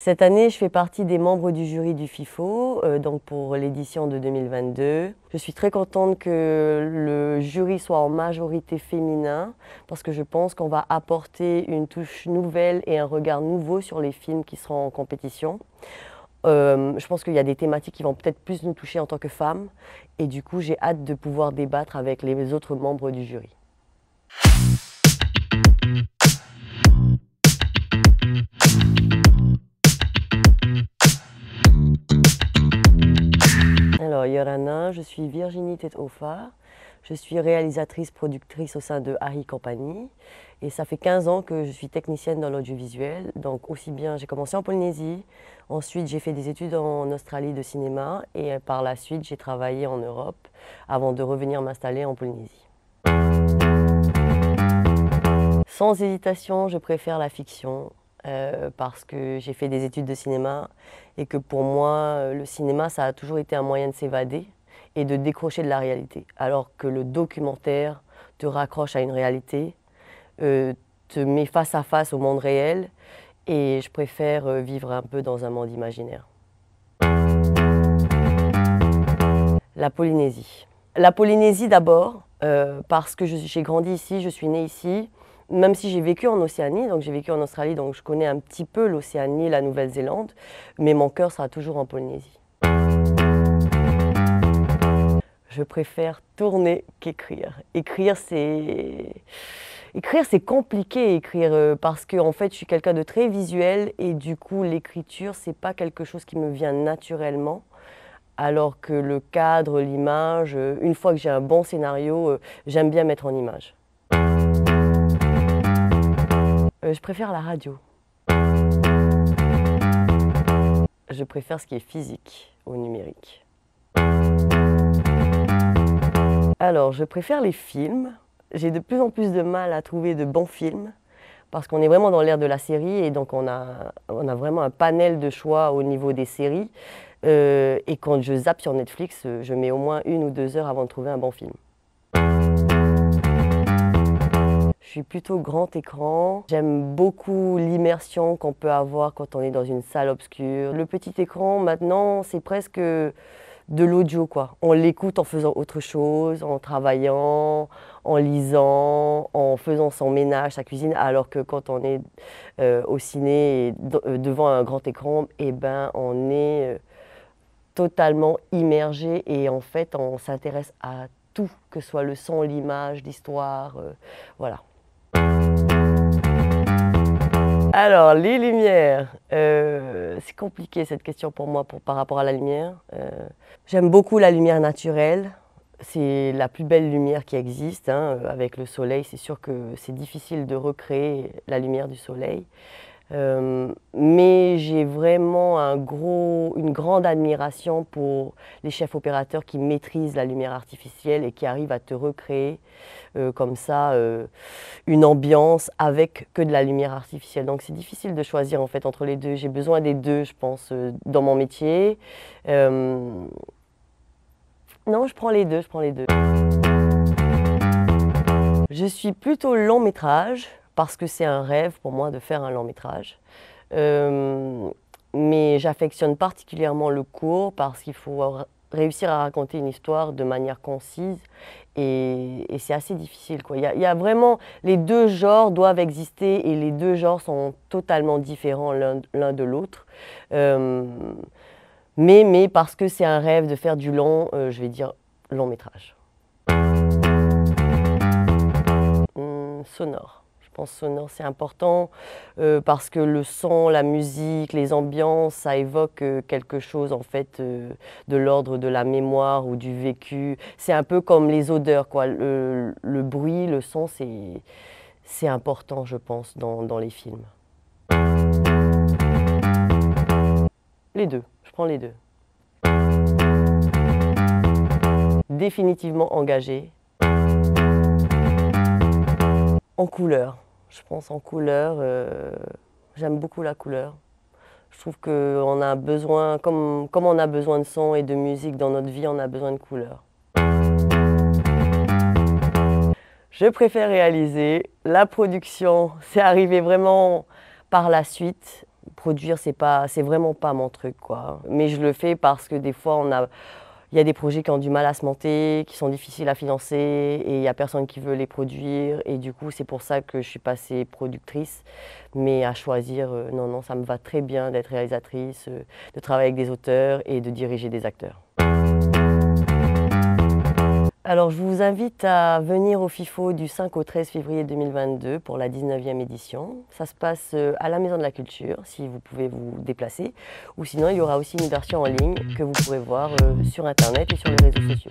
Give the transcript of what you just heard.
Cette année, je fais partie des membres du jury du FIFO, donc pour l'édition de 2022. Je suis très contente que le jury soit en majorité féminin parce que je pense qu'on va apporter une touche nouvelle et un regard nouveau sur les films qui seront en compétition. Je pense qu'il y a des thématiques qui vont peut-être plus nous toucher en tant que femmes et du coup, j'ai hâte de pouvoir débattre avec les autres membres du jury. Alors, Yorana, je suis Virginie Tête-Ofa. Je suis réalisatrice, productrice au sein de Harry Company. Et ça fait 15 ans que je suis technicienne dans l'audiovisuel. Donc, aussi bien, j'ai commencé en Polynésie. Ensuite, j'ai fait des études en Australie de cinéma. Et par la suite, j'ai travaillé en Europe avant de revenir m'installer en Polynésie. Sans hésitation, je préfère la fiction. Parce que j'ai fait des études de cinéma et que pour moi, le cinéma, ça a toujours été un moyen de s'évader et de décrocher de la réalité. Alors que le documentaire te raccroche à une réalité, te met face à face au monde réel et je préfère vivre un peu dans un monde imaginaire. La Polynésie. La Polynésie d'abord, parce que j'ai grandi ici, je suis née ici. Même si j'ai vécu en Océanie, donc j'ai vécu en Australie, donc je connais un petit peu l'Océanie, la Nouvelle-Zélande, mais mon cœur sera toujours en Polynésie. Je préfère tourner qu'écrire. Écrire, c'est compliqué, parce que en fait, je suis quelqu'un de très visuel et du coup, l'écriture, c'est pas quelque chose qui me vient naturellement. Alors que le cadre, l'image, une fois que j'ai un bon scénario, j'aime bien mettre en image. Je préfère la radio. Je préfère ce qui est physique au numérique. Alors, je préfère les films. J'ai de plus en plus de mal à trouver de bons films parce qu'on est vraiment dans l'ère de la série et donc on a vraiment un panel de choix au niveau des séries. Et quand je zappe sur Netflix, je mets au moins 1 ou 2 heures avant de trouver un bon film. Je suis plutôt grand écran. J'aime beaucoup l'immersion qu'on peut avoir quand on est dans une salle obscure. Le petit écran, maintenant, c'est presque de l'audio, quoi. On l'écoute en faisant autre chose, en travaillant, en lisant, en faisant son ménage, sa cuisine, alors que quand on est au ciné et devant un grand écran, eh ben, on est totalement immergé et en fait, on s'intéresse à tout, que ce soit le son, l'image, l'histoire, voilà. Alors, les lumières, c'est compliqué cette question pour moi par rapport à la lumière. J'aime beaucoup la lumière naturelle, c'est la plus belle lumière qui existe, hein. Avec le soleil, c'est sûr que c'est difficile de recréer la lumière du soleil. Mais j'ai vraiment une grande admiration pour les chefs opérateurs qui maîtrisent la lumière artificielle et qui arrivent à te recréer comme ça une ambiance avec que de la lumière artificielle. Donc c'est difficile de choisir en fait entre les deux. J'ai besoin des deux, je pense, dans mon métier. Non, je prends les deux, Je suis plutôt long métrage parce que c'est un rêve pour moi de faire un long métrage. Mais j'affectionne particulièrement le court parce qu'il faut réussir à raconter une histoire de manière concise et c'est assez difficile, quoi. Il y a vraiment, les deux genres doivent exister et les deux genres sont totalement différents l'un de l'autre. Mais parce que c'est un rêve de faire du long, je vais dire long métrage. Sonore. Je pense sonore, c'est important parce que le son, la musique, les ambiances, ça évoque quelque chose en fait de l'ordre de la mémoire ou du vécu. C'est un peu comme les odeurs, quoi. Le bruit, le son, c'est important, je pense, dans les films. Les deux, je prends les deux. Définitivement engagé. En couleur, je pense en couleur, j'aime beaucoup la couleur. Je trouve qu'on a besoin, comme on a besoin de son et de musique dans notre vie, on a besoin de couleur. Je préfère réaliser. La production, c'est arrivé vraiment par la suite, Produire, c'est vraiment pas mon truc, quoi. Mais je le fais parce que des fois, il y a des projets qui ont du mal à se monter, qui sont difficiles à financer et il n'y a personne qui veut les produire. Et du coup, c'est pour ça que je suis passée productrice. Mais à choisir, non, non, ça me va très bien d'être réalisatrice, de travailler avec des auteurs et de diriger des acteurs. Alors, je vous invite à venir au FIFO du 5 au 13 février 2022 pour la 19e édition. Ça se passe à la Maison de la Culture, si vous pouvez vous déplacer. Ou sinon, il y aura aussi une version en ligne que vous pourrez voir sur Internet et sur les réseaux sociaux.